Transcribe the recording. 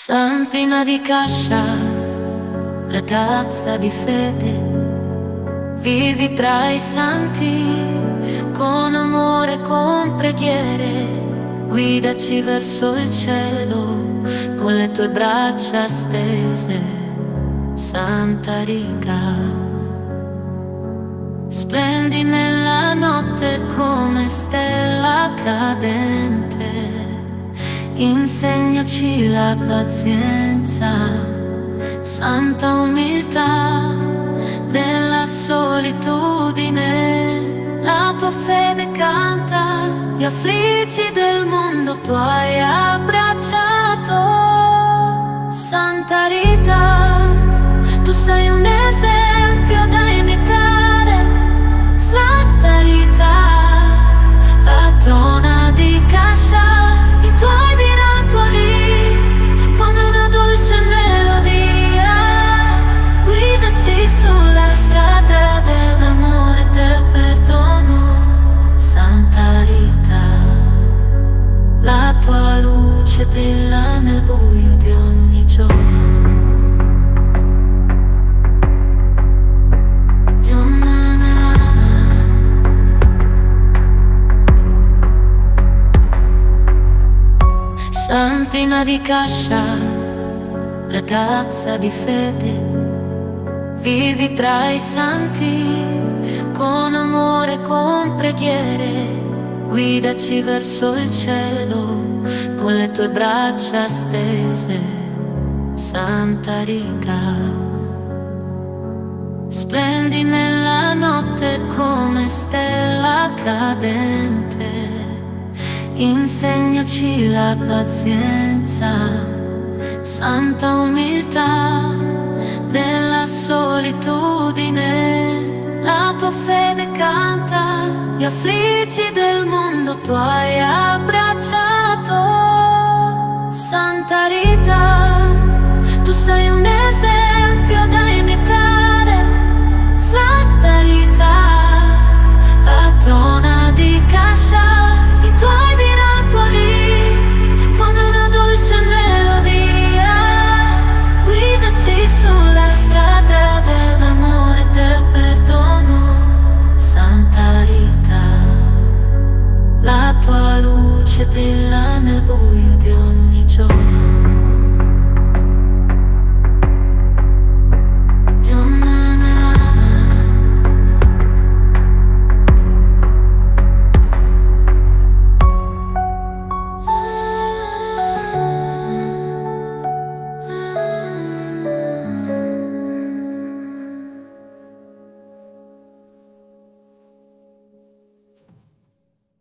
Santina di Cascia, ragazza di fede, vivi tra i santi, con amore, con preghiere, guidaci verso il cielo, con le tue braccia stese, Santa Rita. Splendi nella notte come stella cadente, insegnaci la pazienza, santa umiltà nella solitudine. La tua fede canta, gli afflitti del mondo tu hai abbracciato. Santa Rita, tu sei un esempio da imitare. Santa Rita, patrona di Cascia, i tuoi miracoli come una dolce melodia, guidaci sulla strada dell'amore e del perdono. Santa Rita, la tua luce brilla nel buio di ogni giorno. Santina di Cascia, ragazza di fede, vivi tra i santi, con amore, con preghiere, guidaci verso il cielo, con le tue braccia stese, Santa Rita. Splendi nella notte come stella cadente, insegnaci la pazienza, santa umiltà nella solitudine. La tua fede canta, gli afflitti del mondo tu hai abbracciato. Santa Rita, tu sei un